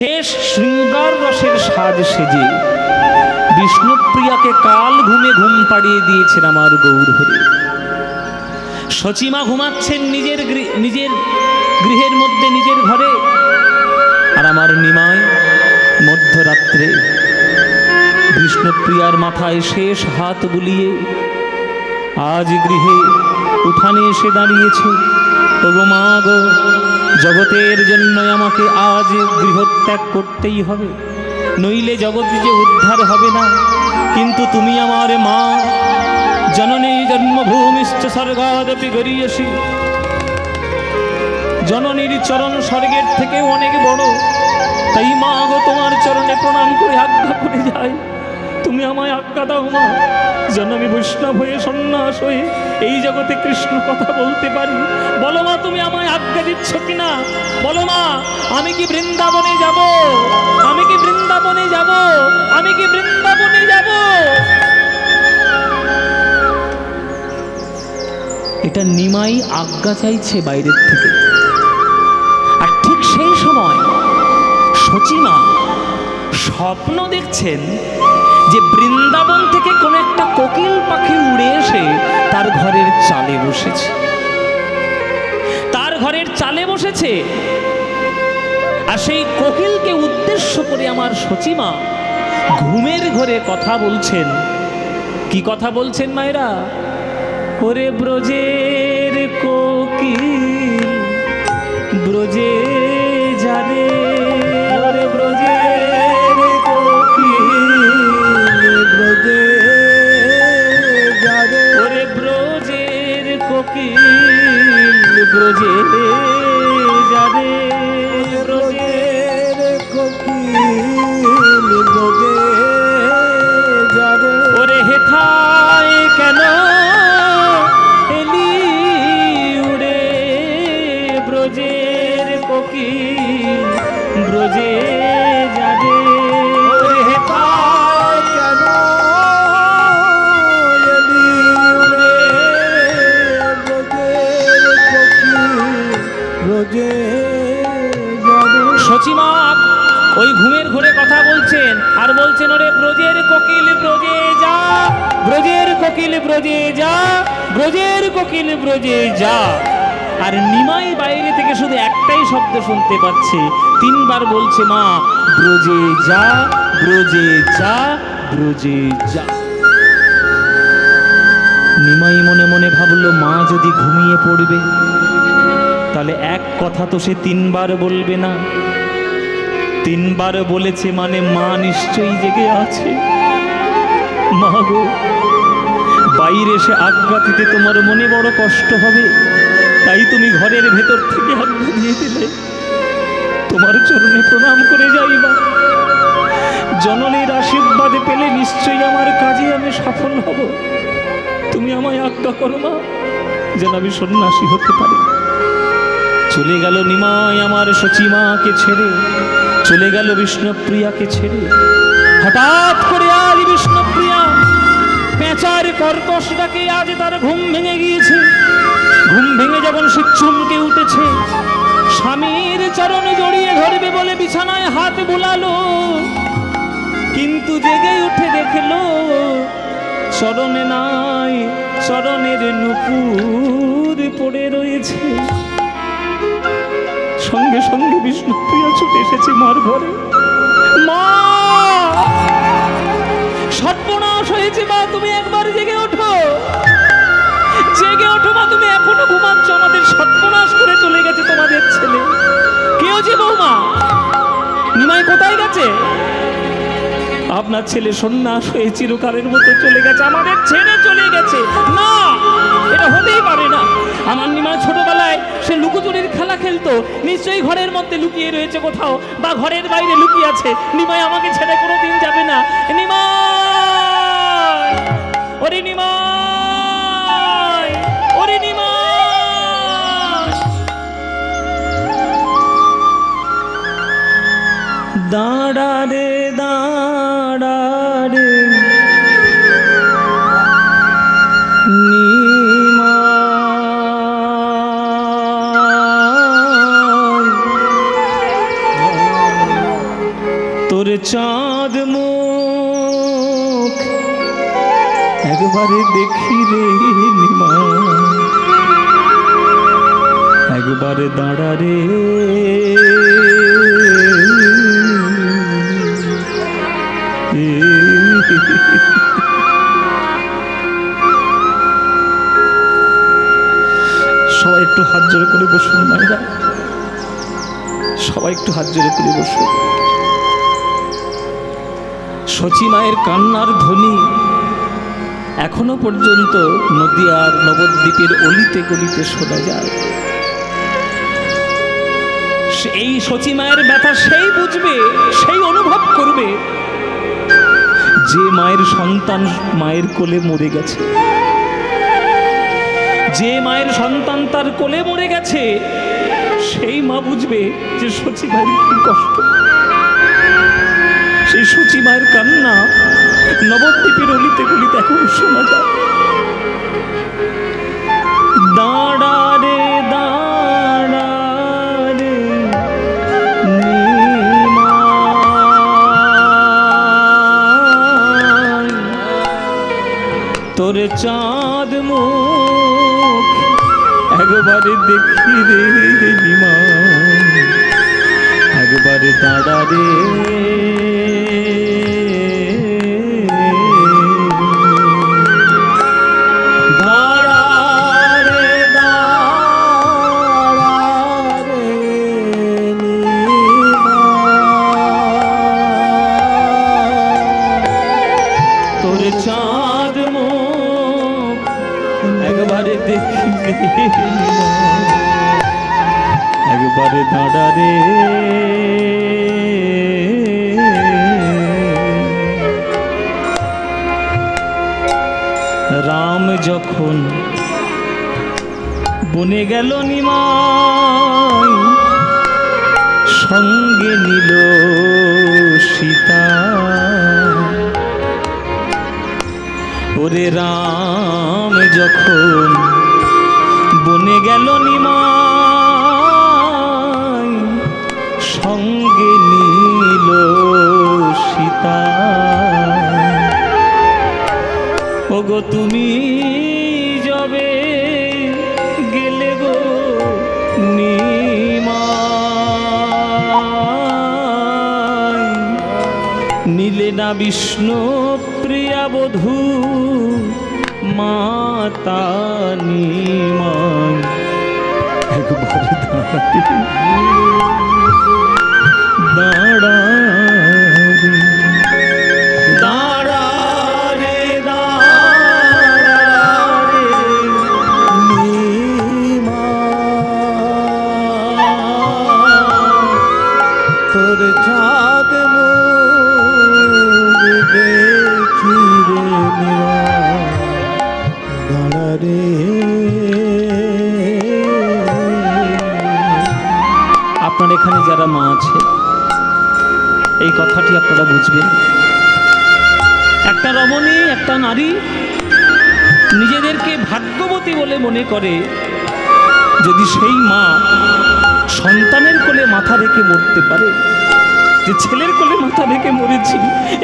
শেষ শৃঙ্গার রসের সাজ সেজে বিষ্ণুপ্রিয়াকে কাল ঘুমে ঘুম পাড়িয়ে দিয়েছেন আমার গৌর হরি। সচিমা ঘুমাচ্ছেন নিজের গৃহের মধ্যে, নিজের ঘরে, আর আমার নিমাই মধ্যরাত্রে বিষ্ণুপ্রিয়ার মাথায় শেষ হাত বুলিয়ে আজ গৃহে উঠানে এসে দাঁড়িয়েছে। ওগো মা গো, জগতের জন্য আমাকে আজ গৃহত্যাগ করতেই হবে, নইলে জগৎ যে উদ্ধার হবে না। কিন্তু তুমি আমার মা, জননী জন্মভূমিশ্চ স্বর্গাদপি গরীয়সী, জননীর চরণ স্বর্গের থেকেও অনেক বড়। তাই মা গো, তোমার চরণে প্রণাম করে আজ্ঞা করে যাই, তুমি আমায় আজ্ঞা দাও মা, যেন আমি বৈষ্ণব হয়ে সন্ন্যাস হয়ে এই জগতে কৃষ্ণ কথা বলতে পারি। বলো মা, তুমি আমায় আজ্ঞা দিচ্ছ কিনা? বলো মা, আমি কি বৃন্দাবনে যাব? আমি কি বৃন্দাবনে যাব? আমি কি বৃন্দাবনে যাব? এটা নিমাই আজ্ঞা চাইছে বাইরের থেকে। আর ঠিক সেই সময় সচিমা স্বপ্ন দেখছেন যে বৃন্দাবন থেকে কোন একটা কোকিল পাখি উড়ে এসে তার ঘরের চালে বসেছে, তার ঘরের চালে বসেছে। আর সেই কোকিলকে উদ্দেশ্য করে আমার সচিমা ঘুমের ঘরে কথা বলছেন। কি কথা বলছেন মায়েরা? ওরে ব্রজের কোকিল ব্রজে যারে, ওরে ব্রজের কোকিল ব্রজে যারে, ওরে ব্রজের কোকিল ব্রজে যারে, ব্রজের কোকিল ব্রজে যারে। ওরে হেথায় কেন এলি উড়ে, ব্রজের কোকিল ব্রজে যারে। ওরে হেথায় কেন এলি উড়ে, ব্রজের কোকিল ব্রজে যারে। সচিমা ওই ঘুমের ঘরে কথা বলছেন আর বলছেন, ওরে ব্রজের কোকিল ব্রজে যা, ব্রজের কোকিল ব্রজে যা, ব্রজের কোকিল ব্রজে যা। আর নিমাই বাইরে থেকে শুধু একটাই শব্দ শুনতে পাচ্ছে, তিনবার বলছে, মা ব্রজে যা, ব্রজে যা, ব্রজে যা। নিমাই মনে মনে ভাবলো, মা যদি ঘুমিয়ে পড়বে তাহলে এক কথা তো সে তিনবার বলবে না। তিনবার বলেছে মানে মা নিশ্চয়ই জেগে আছে। মা গো, বাইরে এসে আজ্ঞা দিতে তোমার মনে বড় কষ্ট হবে, তাই তুমি ঘরের ভেতর থেকে আজ্ঞা দিয়ে দিলে। তোমার চরণে প্রণাম করে যাইবা, জননীর আশীর্বাদে পেলে নিশ্চয়ই আমার কাজে আমি সফল হব। তুমি আমায় আজ্ঞা করো মা, যেন আমি সন্ন্যাসী হতে পারি। চলে গেল নিমাই আমার সচিমাকে ছেড়ে, চলে গেল বিষ্ণুপ্রিয়াকে ছেড়ে। হঠাৎ করে আজ বিষ্ণুপ্রিয়া পেঁচার কর্কশ ডাকে আজ তার ঘুম ভেঙে গিয়েছে। ঘুম ভেঙে যখন সে চমকে উঠেছে, স্বামীর চরণ জড়িয়ে ধরবে বলে বিছানায় হাত বুলালো, কিন্তু জেগে উঠে দেখলো চরণে নাই, চরণের নুপুর পড়ে রয়েছে। সঙ্গে সঙ্গে বিষ্ণুপ্রিয়া ছুটে এসেছে মার ঘরে। মা, সর্বনাশ হয়েছে মা, তুমি একবার জেগে ওঠো, জেগে ওঠো মা, তুমি এখনো ঘুমাচ্ছ, আমাদের সর্বনাশ করে চলে গেছে তোমাদের ছেলে। কেউ যে বৌমা, নিমাই কোথায় গেছে? আপনার ছেলে সন্ন্যাস হয়ে চিরকালের মতো চলে গেছে, আমাদের ছেড়ে চলে গেছে। না, এটা হতেই পারে না। আমার নিমাই ছোটবেলায় সে লুকোচুরির খেলা খেলতো, নিশ্চয়ই ঘরের মধ্যে লুকিয়ে রয়েছে কোথাও, বা ঘরের বাইরে লুকিয়ে আছে। নিমাই আমাকে ছেড়ে কোনোদিন যাবে না। নিমাই, ওরে নিমাই, ওরে নিমাই। দাঁড়া রে দাঁড়া রে নিমাই, 「 ও চাঁদ মুখ একবারে দেখি রে নিমা, একবারে দাঁড়া রে সবাই একটু হাত জোড়ে করে বসুন মায়েরা, সবাই একটু হাত জোড়ে করে বসুন। শচী মায়ের কান্নার ধ্বনি এখনো পর্যন্ত নদিয়ার নবদ্বীপের অলিতে গলিতে শোনা যায়। এই শচী মায়ের ব্যথা সেই বুঝবে, সেই অনুভব করবে যে মায়ের সন্তান মায়ের কোলে মরে গেছে, যে মায়ের সন্তান তার কোলে মরে গেছে, সেই মা বুঝবে যে শচী মায়ের কি কষ্ট। সেই শচী মায়ের কান্না নবদ্বীপের অলিতে গলিতে এখন শোনা যায়। দাঁড়া রে দাঁড়া রে নিমাই, তোর চাঁদ মুখ একবারে দেখি রে নিমাই, একবারে দাঁড়া রে চাঁদ মুখ একবারে দেখি একবারে দাঁড়া রে। রাম যখন বনে গেল নিমাই, সঙ্গে নিল সীতা। ওরে রাম যখন বনে গেল নিমাই, সঙ্গে নিল সীতা। ওগো তুমি যবে গেলে গো নিমাই, নিলে না বিষ্ণু প্রিয়া বধূ মাতা নিমাই, একবারে দাঁড়া রে দাঁড়া রে দাঁড়া রে নিমাই, তোর চাঁদ মুখ দেখি রে নিমাই, দাঁড়া রে। আপনার এখানে যারা মা আছে এই কথাটি আপনারা বুঝবেন। একটা রমণী, একটা নারী নিজেদেরকে ভাগ্যবতী বলে মনে করে যদি সেই মা সন্তানের কোলে মাথা রেখে মরতে পারে। যে ছেলের কোলে মাথা রেখে মরেছি,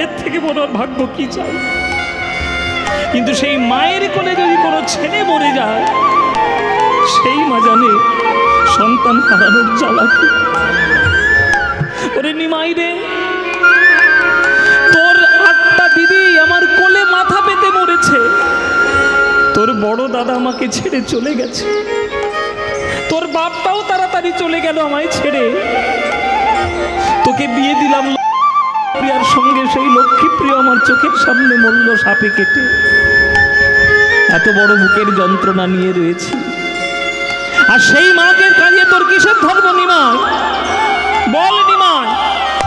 এর থেকে বড় ভাগ্য কি চাই। কিন্তু সেই মায়ের কোলে যদি কোনো ছেলে মরে যায়, সেই মা জানে সন্তান হারানোর জ্বালা কি। ওরে নিমাই রে, তোর 8টা দিদি আমার কোলে মাথা পেতে মরেছে, তোর বড় দাদা আমাকে ছেড়ে চলে গেছে, তোর বাপটাও তাড়াতাড়ি চলে গেল আমায় ছেড়ে। তোকে বিয়ে দিলাম প্রিয়ার সঙ্গে, সেই লক্ষ্মীপ্রিয় আমার চোখের সামনে মরল সাপে কেটে। এত বড় বুকের যন্ত্রণা নিয়ে রয়েছি, আর সেই মাকে কাঁদিয়ে তোর কিসের ধর্ম নিমাই? বল নিমাই,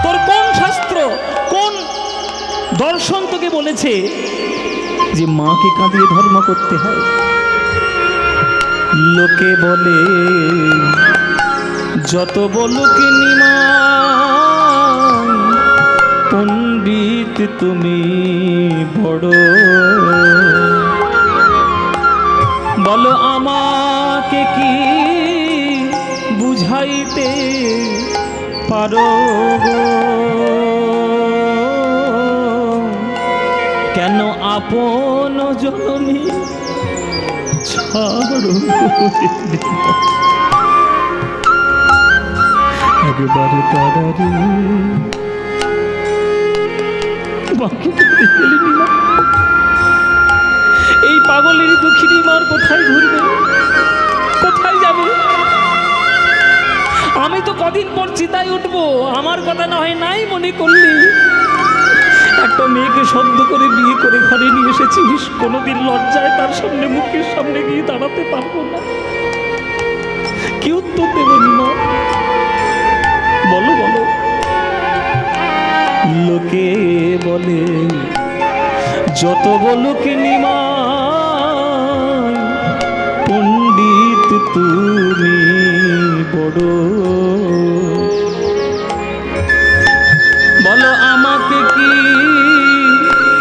তোর কোন শাস্ত্র, কোন দর্শন তোকে বলেছে যে মাকে কাঁদিয়ে ধর্ম করতে হয়? লোকে বলে যত বলুক নিমাই, পণ্ডিত তুমি বড়, বলো আমাকে কি বুঝাইতে পারো গো। কেন আপন জননী ছাড়ো একবারে তারারে বাকি করে ফেলিনি না। এই পাগলের দুঃখিনী মার কোথায় ঘুরবে, কোথায় যাবে? আমি তো কদিন পর চিতায় উঠবো, আমার কথা না হয় নাই মনে করলি। একটা মেয়েকে সদ্য করে বিয়ে করে ঘরে নিয়ে এসেছিস, কোনোদিন লজ্জায় তার সামনে মুখের সামনে গিয়ে দাঁড়াতে পারবো না, কি উত্তর দেব না? বলো বলো। লোকে বলে যত বলুক নিমাই, পণ্ডিত তুমি বড়, বলো আমাকে কি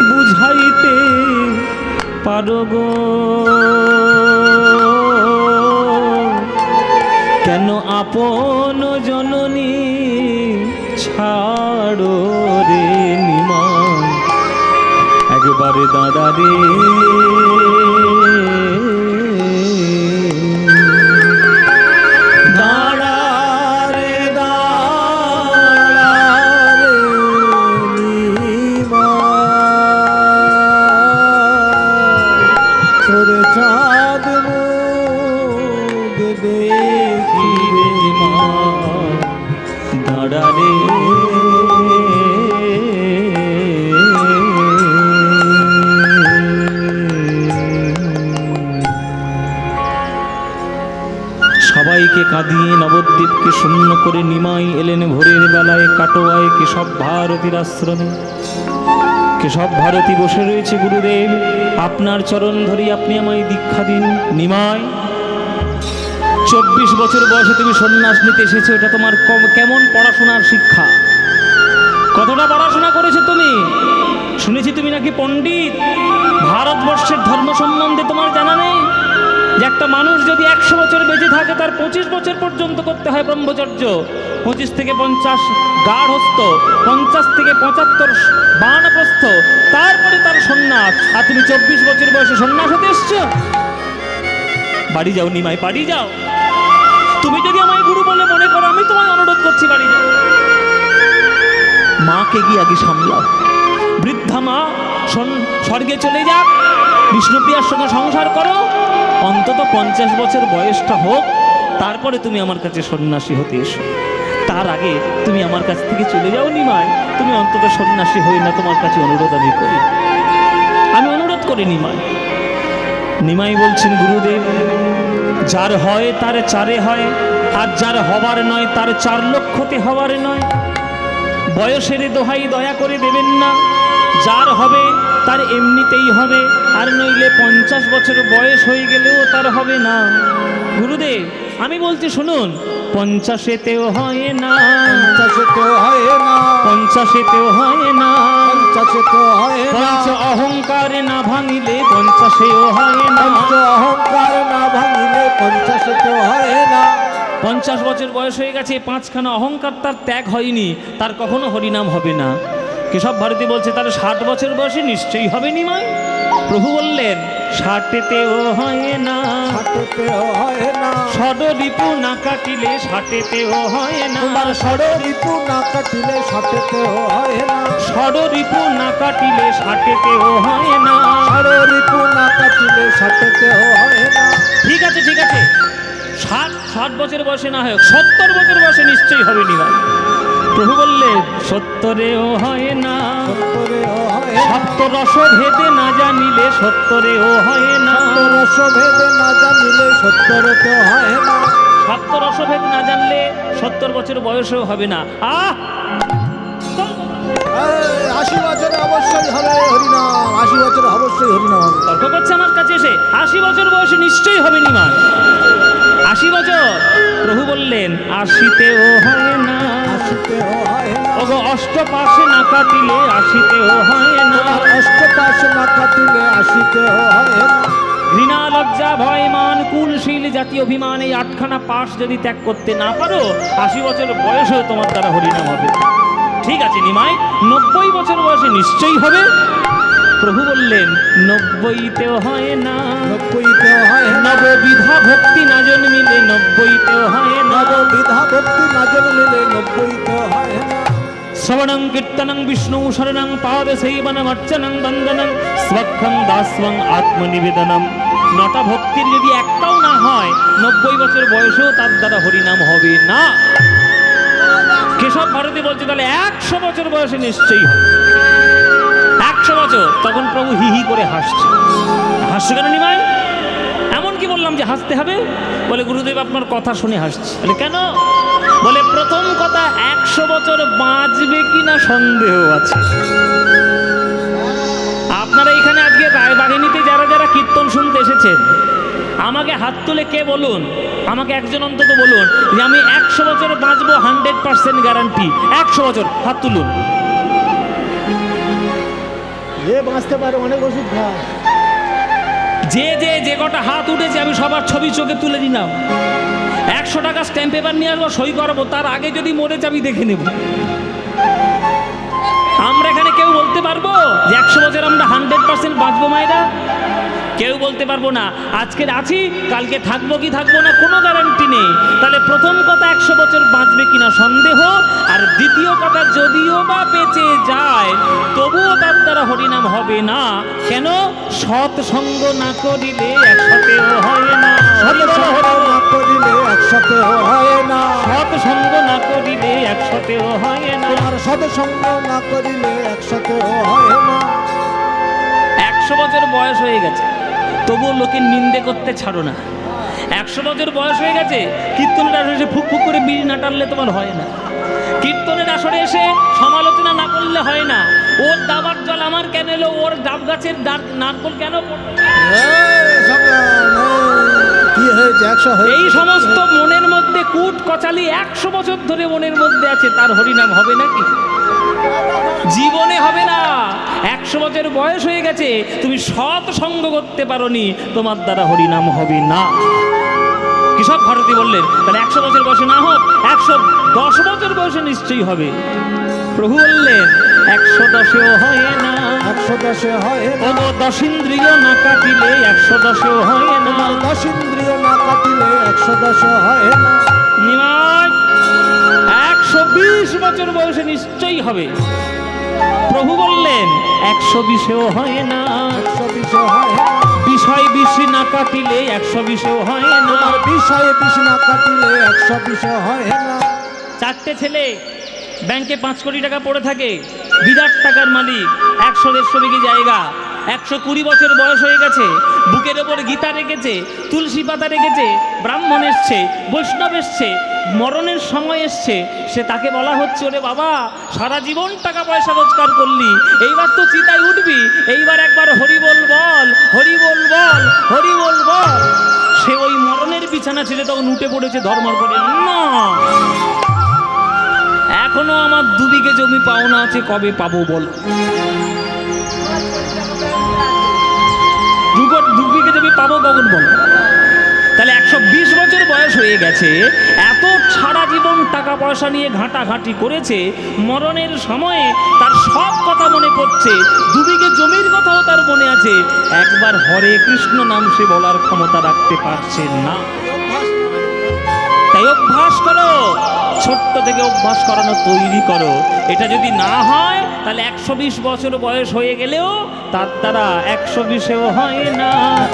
বুঝাইতে পারো গো? কেন আপন জননী ছাড়ো রে নিমাই, একবারে দাদা রে চাঁদ মুখ দেখি রে মা, দাঁড়া রে সবাইকে কাঁদিয়ে নবদ্বীপকে শূন্য করে নিমাই এলেন ভোরের বেলায় কাটোয়ায় কেশব ভারতীর আশ্রমে। কেশব ভারতী বসে রয়েছে। গুরুদেব, আপনার চরণ ধরি আপনি আমায় দীক্ষা দিন। নিমাই, 24 বছর বয়সে তুমি সন্ন্যাস নিতে এসেছো, এটা তোমার কেমন পড়াশোনার শিক্ষা? কতটা পড়াশোনা করেছো তুমি? শুনেছি তুমি নাকি পণ্ডিত। ভারতবর্ষের ধর্ম সম্বন্ধে তোমার জানা নেই যে একটা মানুষ যদি 100 বছর বেঁচে থাকে তার 25 বছর পর্যন্ত করতে হয় ব্রহ্মচর্য, 25 থেকে 50 গার্হস্থ্য, 50 থেকে 75 বানপ্রস্থ, তারপরে তার সন্ন্যাস। আর তুমি 24 বছর বয়সে সন্ন্যাস হতে এসছো? বাড়ি যাও নিমাই, বাড়ি যাও। তুমি যদি আমায় গুরু বলে মনে করো, আমি তোমায় অনুরোধ করছি বাড়ি যাও। মাকে গিয়ে আগে সামলাও। বৃদ্ধা মা স্বর্গে চলে যাক, বিষ্ণুপ্রিয়ার সঙ্গে সংসার করো, অন্তত 50 বছর বয়সটা হোক, তারপরে তুমি আমার কাছে সন্ন্যাসী হতে এসো। তার আগে তুমি আমার কাছ থেকে চলে যাও নিমাই। তুমি অন্তত সন্ন্যাসী হই না, তোমার কাছে অনুরোধ আমি করি, আমি অনুরোধ করি নিমাই। নিমাই বলছেন, গুরুদেব, যার হয় তার চারে হয়, আর যার হবার নয় তার 4 লক্ষতে হবার নয়। বয়সের দোহাই দয়া করে দেবেন না, যার হবে তার এমনিতেই হবে, আর নইলে 50 বছর বয়স হয়ে গেলেও তার হবে না। গুরুদেব, আমি বলছি শুনুন, 50-তেও হয় না, 50-তেও হয় না, 50-তেও হয় না, 50-তেও হয় না, পঞ্চ অহংকার না ভাঙিলে 50-এও হয় না, পঞ্চ অহংকার না ভাঙিলে 50-তেও হয় না। 50 বছর বয়স হয়ে গেছে, 5খানা অহংকার তার ত্যাগ হয়নি, তার কখনো হরিনাম হবে না। কেশব ভারতী বলছে তার 60 বছর বয়সে নিশ্চয়ই হবে নিমাই। প্রভু বললেন, 60-তেও হয় না, 60-তেও হয় না, ষড়রিপু না কাটিলে 60-তেও হয় না, তোমার ষড়রিপু না কাটিলে 60-তেও হয় না, ষড়রিপু না কাটিলে 60-তেও হয় না, ষড়রিপু না কাটিলে 60-তেও হয় না। ঠিক আছে ঠিক আছে, 60 বছর বয়সে না হয়, 70 বছর বয়সে নিশ্চয়ই হবে নিমাই। প্রভু বললেন, 70-এও হয় না, 70-এও হয় না, সপ্তরস ভেদে না জানিলে 70-এও হয় না, রস ভেদে না জানিলে 70-তেও হয় না, সপ্তরসভেদ না জানলে 70 বছর বয়সেও হবে না। 80 বছরে অবশ্যই হবে হরিনাম, 80 বছরে অবশ্যই হরিনাম হবে। তর্ক করছে আমার কাছে এসে, 80 বছর বয়সে নিশ্চয়ই হবে নিমাই। 80 বছর, প্রভু বললেন, 80-তেও হয় না, 80-তেও হয় না, ওগো অষ্টপাশে না কাটিলে 80-তেও হয় না, অষ্টপাশে না কাটিলে 80-তেও হয় না। ঘৃণা লজ্জা ভয় মান কুলশীল জাতীয় অভিমান, এই 8খানা পাশ যদি ত্যাগ করতে না পারো, 80 বছর বয়সেও তোমার দ্বারা হরিনাম হবে। ঠিক আছে নিমাই, 90 বছর বয়সে নিশ্চয়ই হবে। প্রভু বললেন 90তেও হয় না, 90তেও হয় না, নববিধা ভক্তি না জন্মিলে 90তেও হয় না, নববিধা ভক্তি না জন্মিলে 90তেও হয় না। শ্রবণং কীর্তনং বিষ্ণু শরণং পাদ সেবনম অর্চনং বন্দনং স্বক্ষং দাস্বং আত্মনিবেদনম। 9টা ভক্তির যদি একটাও না হয় 90 বছর বয়সেও তার দ্বারা হরিনাম হবে না। কেশব ভারতী বলছে তাহলে 100 বছর বয়সে নিশ্চয়ই হবে, 100 বছর। তখন প্রভু হি হি করে হাসছে। হাসছে কেন নিমাই? এমন কি বললাম যে হাসতে হবে? বলে গুরুদেব আপনার কথা শুনে হাসছি। বলে কেন? বলে প্রথম কথা 100 বছর বাঁচবে কিনা সন্দেহ আছে। আপনারা এখানে আজকে রায়বাহিনীতে যারা যারা কীর্তন শুনতে এসেছেন, আমাকে হাত তুলে কে বলুন, আমাকে একজন অন্তত বলুন যে আমি 100 বছর বাঁচবো, 100% গ্যারান্টি। 100 বছর হাত তুলুন। যে বাঁচতে পারে অনেক ওষুধ খায়। যে কটা হাত উঠেছে আমি সবার ছবি চোখে তুলে দিলাম। 100 টাকা স্ট্যাম্প পেপার নিয়ে আসবো, সই করাবো, তার আগে যদি মরে যাবি দেখে নেব। আমরা এখানে কেউ বলতে পারবো যে 100 বছর আমরা 100% বাঁচবো মায়েরা? কেউ বলতে পারবো না। আজকে আছি, কালকে থাকবো কি থাকবো না কোনো গ্যারান্টি নেই। তাহলে প্রথম কথা 100 বছর বাঁচবে কিনা সন্দেহ। আর দ্বিতীয় কথা, যদিও বা বেঁচে যায় তবুও তার দ্বারা হরিনাম হবে না। কেন? সৎসঙ্গ না করিলে একসাথেও হয় না। সৎসঙ্গ না করিলে একসাথেও হয় না। সৎসঙ্গ না করিলে একসাথেও হয় না। তোমার সৎসঙ্গ না করিলে একসাথেও হয় না। 100 বছর বয়স হয়ে গেছে তবুও লোকের নিন্দে করতে ছাড়ো না। 100 বছর বয়স হয়ে গেছে, কীর্তনের আসরে এসে ফুক ফুক করে বিড়ি না টানলে তোমার হয় না। কীর্তনের আসরে এসে সমালোচনা না করলে হয় না। ওর দাবার জল আমার কেন এলো, ওর ডাব গাছের নারকল কেন পড়লো? কি হয়েছে? 100 হয়েছে। এই সমস্ত মনের মধ্যে কূট কচালি 100 বছর ধরে মনের মধ্যে আছে, তার হরিনাম হবে নাকি? জীবনে হবে না। 100 বছর বয়স হয়ে গেছে, তুমি সৎ সঙ্গ করতে পারোনি, তোমার দ্বারা হরিনাম হবে না। কেশব ভারতী বললেন তাহলে 100 বছর বয়সে না হোক, 110 বছর বয়সে নিশ্চয়ই হবে। প্রভু বললেন 110এও হয় না, 110 হয় না। ওগো 10 ইন্দ্রিয় না কাটিলে 110এও হয় না। 10 ইন্দ্রিয় না কাটিলে 110 হয় না। নিমাই 120 বছর বয়সে নিশ্চয়ই হবে। প্রভু বললেন 120এও হয় না, 120 হয় না। বিষয় বিষ না কাটিলে 120এও হয় না। আর বিষয়ে বিষ না কাটিলে 120 হয় না। 4টে ছেলে ব্যাংকে 5 কোটি টাকা পড়ে থাকে, বিরাট টাকার মালিক, 100-150 বিঘে জায়গা, 120 বছর বয়স হয়ে গেছে, বুকের ওপর গীতা রেখেছে, তুলসী পাতা রেখেছে, ব্রাহ্মণ এসছে, বৈষ্ণব এসছে, মরণের সময় এসছে। সে তাকে বলা হচ্ছে ওরে বাবা সারা জীবন টাকা পয়সা রোজগার করলি, এইবার তো চিতায় উঠবি, এইবার একবার হরি বল বল, হরি বল বল, হরি বল বল। সে ওই মরণের বিছানা ছেড়ে তখন উঠে পড়েছে ধর্মর করে, না এখনো আমার 2 বিঘে জমি পাওনা আছে, কবে পাবো বল? 2 বিঘে জমি পাবো কখন বল? তাহলে 120 বছর বয়স হয়ে গেছে, এত সারা জীবন টাকা পয়সা নিয়ে ঘাঁটাঘাঁটি করেছে, মরণের সময়ে তার সব কথা মনে পড়ছে, 2 বিঘে জমির কথাও তার মনে আছে, একবার হরে কৃষ্ণ নাম সে বলার ক্ষমতা রাখতে পারছে না। তাই অভ্যাস করো, ছোট্ট থেকে অভ্যাস করানো তৈরি করো। এটা যদি না হয় তাহলে 120 বছর বয়স হয়ে গেলেও তার দ্বারা 120এও হয় না,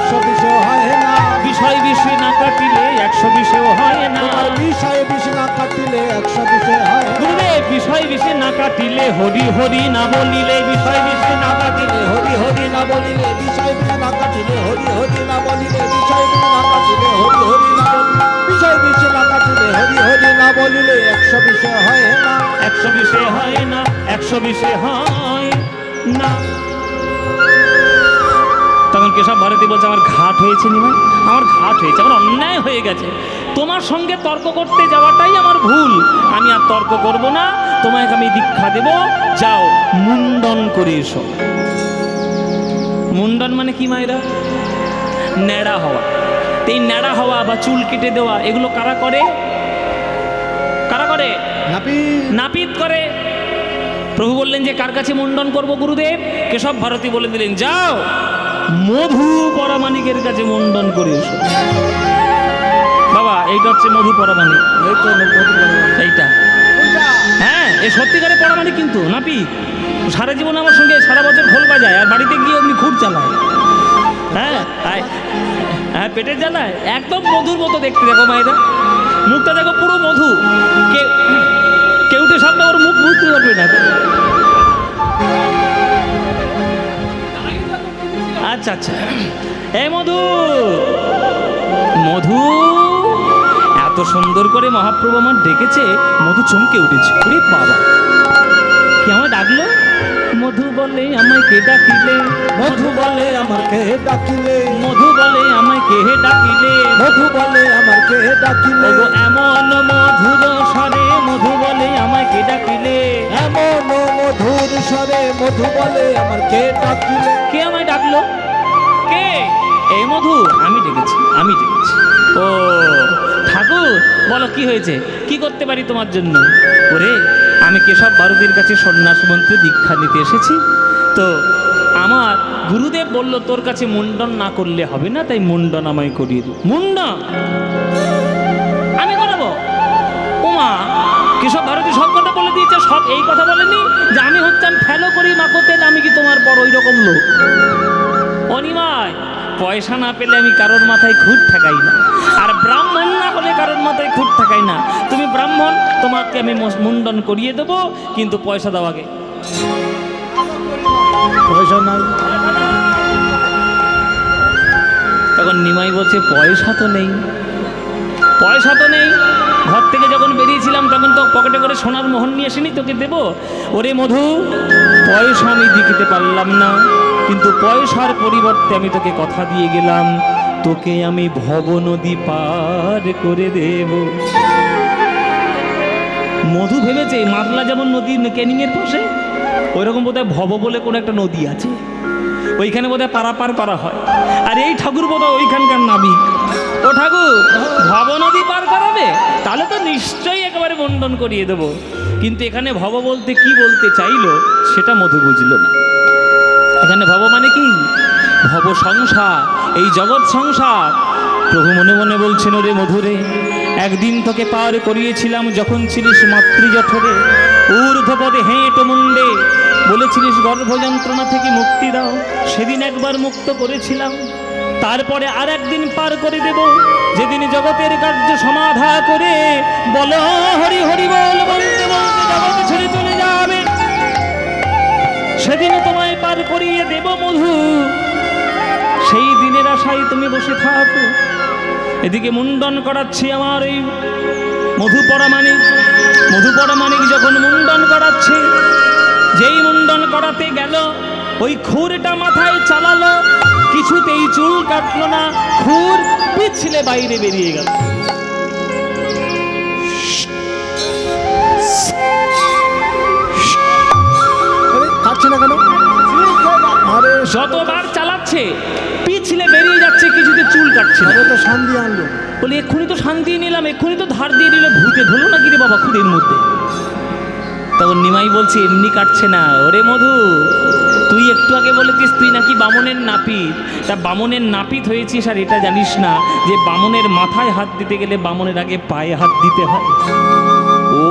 120 হয় না। বিষয় বিষয় না কাটিলে 120এও হয় না। আর বিষয়ে বিষ না কাটিলে 120 হয় না। গুরুদেব বিষয় বিষয় না কাটিলে হরি হরি না বলিলে, বিষয় বিষয় না কাটিলে হরি হরি না বলিলে, বিষয় বিষ না কাটিলে হরি হরি না বলিলে, বিষয় বিষ না কাটিলে হরি হরি না বলিলে, বিষয় বিষ না কাটিলে হরি হরি না বলিলে 120 হয় না, 120এ হয় না, 120এ হয় না। তখন কেশব ভারতী বলছে আমার ঘাট হয়েছে নিমাই, আমার ঘাট হয়েছে, আমার অন্যায় হয়ে গেছে, তোমার সঙ্গে তর্ক করতে যাওয়াটাই আমার ভুল, আমি আর তর্ক করব না, তোমাকে আমি দীক্ষা দেব, যাও মুন্ডন করে এসো। মুন্ডন মানে কি মায়েরা? ন্যাড়া হওয়া। এই ন্যাড়া হওয়া বা চুল কেটে দেওয়া এগুলো কারা করে? কারা করে? নাপিত নাপিত করে। প্রভু বললেন যে কার কাছে মুন্ডন করব গুরুদেব? কেশব ভারতী বলে দিলেন, যাও মধু পরামানিকের কাছে মুন্ডন করে এসো। বাবা এইটা হচ্ছে মধু পরামানিক, এই তো মধু বলে। এইটা হ্যাঁ, এ সত্যিকারে পরামানিক কিন্তু নাপি। সারা জীবন আমার সঙ্গে সারা বছর খোল বাজায় আর বাড়িতে গিয়ে অমনি খুঁট চালায়। হ্যাঁ হ্যাঁ, পেটের জ্বালায় একদম মধুর মতো দেখতে। দেখো মায়েরা, মুখটা দেখো পুরো মধু। কেউটে সামনে ওর মুখ বুঝতে পারবে না। আচ্ছা আচ্ছা, এই মধু মধু এত সুন্দর করে মহাপ্রভু আমার ডেকেছে, মধু চমকে উঠেছে। ওরে বাবা, কি আমায় ডাকলো? মধু বলে আমায় কে ডাকিলে, মধু বলে আমাকে ডাকিলে, মধু বলে আমায় কে ডাকিলে, মধু বলে আমাকে ডাকিলে, ওগো এমন মধুর স্বরে মধু বলে আমায় কে ডাকিলে। এমন মধুর স্বরে মধু বলে আমাকে ডাকিলে। কে আমায় ডাকলো? কে? এই মধু, আমি ডেকেছি, আমি ডেকেছি। ও ঠাকুর, বলো কি হয়েছে, কি করতে পারি তোমার জন্য? ওরে, আমি কেশব ভারতীর কাছে সন্ন্যাস মন্ত্রে দীক্ষা নিতে এসেছি, তো আমার গুরুদেব বলল তোর কাছে মুন্ডন না করলে হবে না, তাই মুন্ডন আমায় করিয়ে দিই। মুন্ডন আমি করাবো? ওমা, কেশব ভারতী সব কথা বলে দিয়েছে। সব এই কথা বলেনি যে আমি হচ্ছেন ফেলো করি মাকতেন, আমি কি তোমার বড় ওই রকম লোক? অনিমায়, পয়সা না পেলে আমি কারোর মাথায় খুঁট ঠেকাই না, আর ব্রাহ্মণ না হলে কারোর মাথায় খুঁট ঠেকাই না। তুমি ব্রাহ্মণ, তোমাকে আমি মুন্ডন করিয়ে দেবো, কিন্তু পয়সা দাও আগে। পয়সা নাই। তখন নিমাই বলছে পয়সা তো নেই, পয়সা তো নেই। ঘর থেকে যখন বেরিয়েছিলাম তখন তো পকেটে করে সোনার মোহর নিয়ে আসিনি, তোকে দেবো। ওরে মধু, পয়সা আমি দিতে পারলাম না, কিন্তু পয়সার পরিবর্তে আমি তোকে কথা দিয়ে গেলাম, তোকে আমি ভব নদী পার করে দেব। মধু ভেবেছে মাতলা যেমন নদী ক্যানিংয়ের পাশে, ওইরকম বোধহয় ভব বলে কোনো একটা নদী আছে, ওইখানে বোধহয় পারাপার করা হয়। আর এই ঠাকুর বোধহয় ওইখানকার নাবিক। ও ঠাকুর, ভব নদী পার করাবে? তাহলে তো নিশ্চয়ই একেবারে মুন্ডন করিয়ে দেবো। কিন্তু এখানে ভব বলতে কি বলতে চাইলো সেটা মধু বুঝল না। এখানে ভব মানে কি? ভব সংসার, এই জগৎ সংসার। প্রভু মনে মনে বলছেন, ওরে মধুরে, একদিন তোকে পার করিয়েছিলাম যখন ছিলিস মাতৃজঠরে, ঊর্ধ্বপদে হেঁটো মুন্ডে, বলেছিলিস গর্ভ যন্ত্রণা থেকে মুক্তি দাও, সেদিন একবার মুক্ত করেছিলাম। তারপরে আর একদিন পার করে দেব, যেদিন জগতের কার্য সমাধা করে বল হরি হরি বল বলতে বলতে জগৎ ছেড়ে চলে যাবে, সেদিনও তোমায় পার করিয়ে দেব মধু। সেই দিনের আশায় তুমি বসে থাকো। এদিকে মুন্ডন করাচ্ছি আমার এই মধু পরামানিক। মধু পরামানিক যখন মুন্ডন করাচ্ছে, যেই মুন্ডন করাতে গেল, ওই খুরটা মাথায় চালালো, কিছুতেই চুল কাটলো না, খুর পিছলে বাইরে বেরিয়ে গেল। কাটছে না কেন? আরে যতবার চালাচ্ছে পিছলে বেরিয়ে যাচ্ছে, কিছুতে চুল কাটছে না। তো শান্তি আনলো। বলে এক্ষুনি তো শান্তি নিলাম, এক্ষুনি তো ধার দিয়ে নিল, ভূতে ধরলো না কিরে বাবা খুঁড়ের মধ্যে। তখন নিমাই বলছে এমনি কাটছে না। ওরে মধু, তুই একটু আগে বলেছিস তুই নাকি বামনের নাপিত, তা বামনের নাপিত হয়েছিস আর এটা জানিস না যে বামনের মাথায় হাত দিতে গেলে বামনের আগে পায়ে হাত দিতে হয়? ও,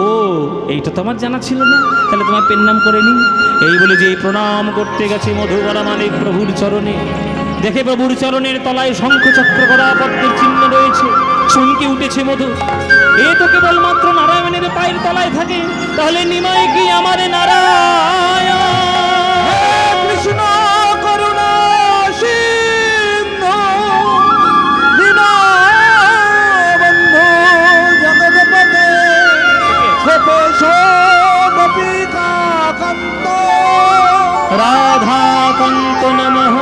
এইটা তো আমার জানা ছিল না, তাহলে তোমার পেন নাম করে নি। এই বলে যে প্রণাম করতে গেছে মধু পরামানিক প্রভুর চরণে, দেখে প্রভুর চরণের তলায় শঙ্খ চক্র করা পদ্মের চিহ্ন রয়েছে। চমকে উঠেছে মধু, এ তো কেবলমাত্র নারায়ণের পায়ের তলায় থাকে, তাহলে নিমাই কি আমার নারায়ণ? কৃষ্ণ করুণা সিন্ধু দীনবন্ধু জগৎপতে গোপেশ গোপিকা কান্ত রাধা কান্ত নমঃ।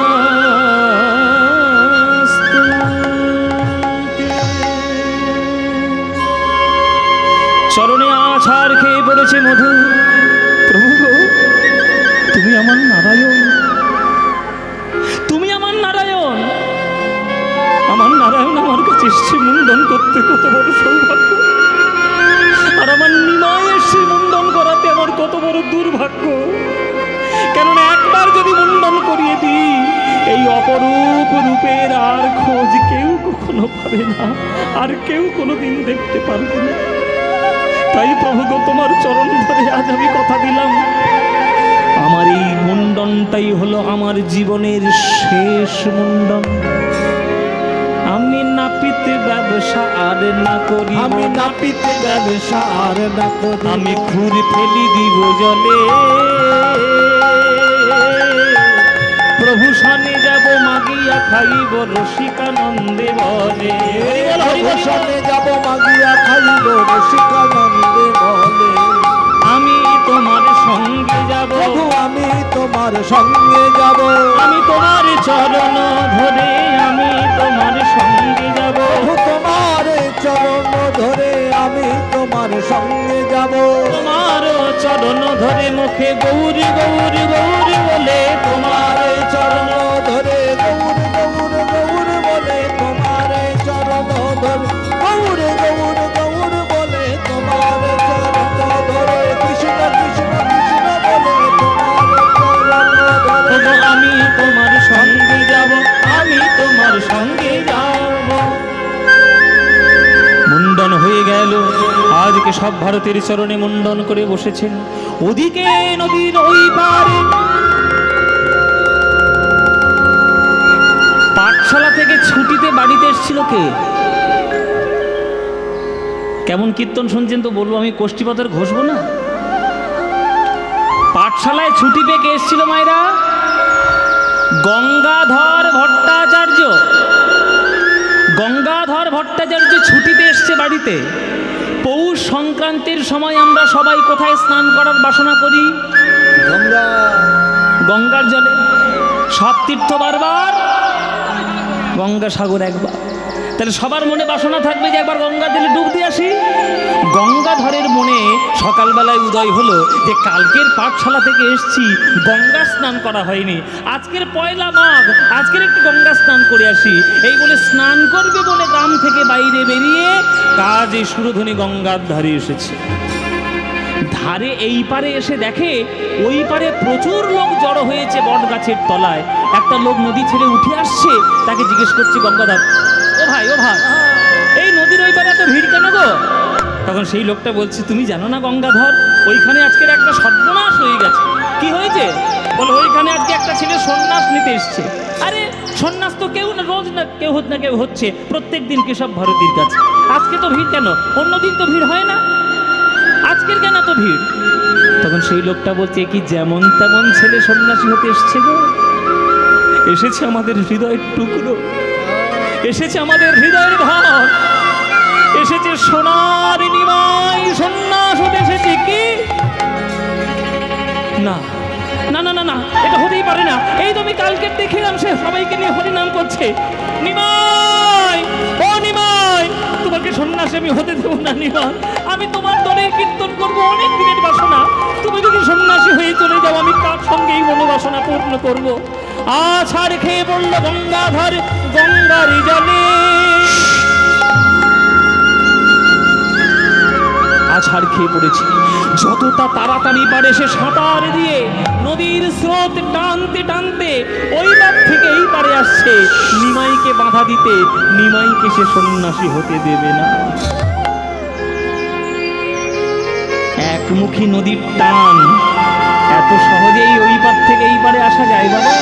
চরণে আছাড় খেয়ে পড়েছে মধু। প্রভু গো, তুমি আমার নারায়ণ, তুমি আমার নারায়ণ। আমার নারায়ণ আমার কাছে এসছে মুন্ডন করতে, কত বড় সৌভাগ্য। আর আমার নিমাই এসছে মুন্ডন করাতে, আমার কত বড় দুর্ভাগ্য। মুন্ডন করিয়ে দিই, এই অপরূপ রূপের আর খোঁজ কেউ কখনো পাবে না, আর কেউ কোনোদিন দেখতে পারবে না। তাই প্রভু গো, তোমার চরণ ধরে আজ আমি কথা দিলাম, আমার এই মুন্ডনটাই হলো আমার জীবনের শেষ মুন্ডন। আমি নাপিত ব্যবসা আর না করি, আমি নাপিত ব্যবসা আর না করি, আমি খুর ফেলি দিব জলে, প্রভু সনে যাব মাগিয়া খাইব রসিকানন্দে বলে। সনে যাব মাগিয়া খাইব রসিকানন্দে বলে। আমি তোমার সঙ্গে যাব, প্রভু আমি তোমার সঙ্গে যাব, আমি তোমার চরণ ধরে, আমি তোমার সঙ্গে যাব, প্রভু তোমার চরণ ধরে আমি তোমার সঙ্গে যাব। তোমার চরণ ধরে মুখে গৌরী গৌরী গৌরী বলে, তোমার চরণ ধরে গৌর গৌর গৌর বলে, তোমার চরণ ধরে গৌর গৌর গৌর বলে, তোমার চরণ ধরে কৃষ্ণ কৃষ্ণ কৃষ্ণ বলে, তোমার চরণ ধরে। ওগো আমি তোমার সঙ্গে যাব, আমি তোমার সঙ্গে যাব। মুন্ডন হয়ে গেল, আজকে সব ভারতের চরণে মুন্ডন করে বসেছেন। ওদিকে নদীর ওই পারে পাঠশালা থেকে ছুটিতে বাড়িতে এসেছিল কে? কেমন কীর্তন শুনছেন তো বলবো, আমি কোষ্ঠীপাতের ঘষবো না। পাঠশালায় ছুটি পেয়ে কে এসেছিল মায়েরা? গঙ্গাধর ভট্টাচার্য। গঙ্গাধর ভট্টাচার্য ছুটিতে এসছে বাড়িতে। পৌষ সংক্রান্তির সময় আমরা সবাই কোথায় স্নান করার বাসনা করি? গঙ্গা, গঙ্গার জলে। সব তীর্থ বারবার, গঙ্গাসাগর একবার। তাহলে সবার মনে বাসনা থাকবে যে একবার গঙ্গা জলে ডুব দিয়ে আসি। গঙ্গাধরের মনে সকালবেলায় উদয় হলো যে কালকের পাঠশালা থেকে এসছি, গঙ্গা স্নান করা হয়নি, আজকের পয়লা মাঘ, আজকের একটু গঙ্গা স্নান করে আসি। এই বলে স্নান করবে বলে গ্রাম থেকে বাইরে বেরিয়ে কাজে সুরধনী গঙ্গার ধারে এসেছে। ধারে এই পারে এসে দেখে ওই পারে প্রচুর লোক জড়ো হয়েছে বট গাছের তলায়। একটা লোক নদী ছেড়ে উঠে আসছে, তাকে জিজ্ঞেস করছে গঙ্গাধর, ও ভাই ও ভাই, এই নদীর ওই পারে এত ভিড় কেন গো? তখন সেই লোকটা বলছে, তুমি জানো না গঙ্গাধর, ওইখানে আজকের একটা সর্বনাশ হয়ে গেছে। কি হয়েছে? বলে ওইখানে আজকে একটা ছেলে সন্ন্যাস নিতে এসছে। আরে সন্ন্যাস তো কেউ না, রোজ না কেউ হচ্ছে, প্রত্যেক দিন কেশব ভারতীর কাছে। আজকে তো ভিড় কেন? অন্যদিন তো ভিড় হয় না, আজকের কেন তো ভিড়? তখন সেই লোকটা বলছে, কি যেমন তেমন ছেলে সন্ন্যাসী হতে এসছে গো? এসেছে আমাদের হৃদয়ের টুকরো, এসেছে আমাদের হৃদয়ের ভাব, এসেছে সোনার নিমাই সন্ন্যাস হতে এসেছে। কি না না না না না, এটা হতেই পারে না। এই তো আমি কালকে দেখলাম সে সবাইকে নিয়ে হরিনাম করছে। নিমাই, ও নিমাই, তোমাকে সন্ন্যাসী আমি হতে দেবো না নিমাই। আমি তোমার দলের কীর্তন করবো, অনেক দিনের বাসনা। তুমি যদি সন্ন্যাসী হয়ে চলে যাও, আমি কার সঙ্গে এই মনোবাসনা পূর্ণ করবো? আছাড় খেয়ে বলল গঙ্গাধর, গঙ্গার জলে আছাড় খেয়ে পড়েছি। যতটা তাড়াতাড়ি পারে সে সাঁতার দিয়ে নদীর স্রোত টানতে টানতে ওই পার থেকে এই পারে আসছে নিমাইকে বাধা দিতে। নিমাইকে সে সন্ন্যাসী হতে দেবে না। একমুখী নদীর টান, এত সহজেই ওই পার থেকে এই পারে আসা যায় বাবা?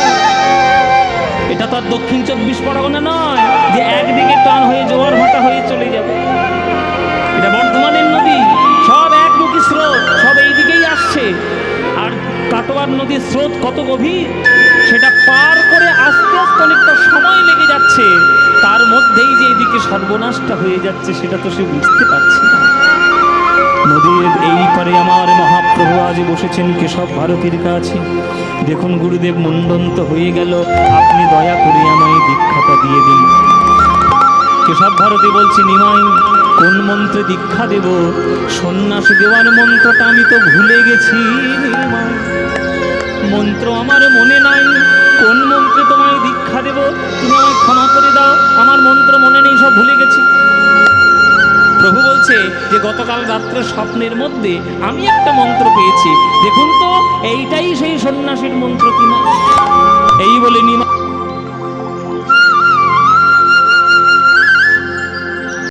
এটা তো আর দক্ষিণ 24 পরগনা নয় যে একদিকে টান হয়ে জোয়ার ভাটা হয়ে চলে যাবে। এটা বর্ধমানের নদী, সব একমুখী স্রোত, সব এইদিকেই আসছে। আর কাটোয়ার নদীর স্রোত কত গভীর, সেটা পার করে আস্তে আস্তে অনেকটা সময় লেগে যাচ্ছে। তার মধ্যেই যে এদিকে সর্বনাশটা হয়ে যাচ্ছে সেটা তো সে বুঝতে পারছে না। নদীর এই পারে আমার মহাপ্রভু আজ বসেছেন কেশব ভারতীর কাছে। দেখুন গুরুদেব, মুন্ডন তো হয়ে গেল, আপনি দয়া করে আমায় দীক্ষাটা দিয়ে দিন। কেশব ভারতী বলছে, নিমাই কোন মন্ত্রে দীক্ষা দেব? সন্ন্যাসী দেওয়ার মন্ত্রটা আমি তো ভুলে গেছি নিমাই, মন্ত্র আমার মনে নাই। কোন মন্ত্রে তোমায় দীক্ষা দেব? তুমি আমায় ক্ষমা করে দাও, আমার মন্ত্র মনে নেই, সব ভুলে গেছি। প্রভু বলছে যে গতকাল রাত্রে স্বপ্নের মধ্যে আমি একটা মন্ত্র পেয়েছি, দেখুন তো এইটাই সেই সন্ন্যাসীর মন্ত্র কিনা। এই বলে নিমা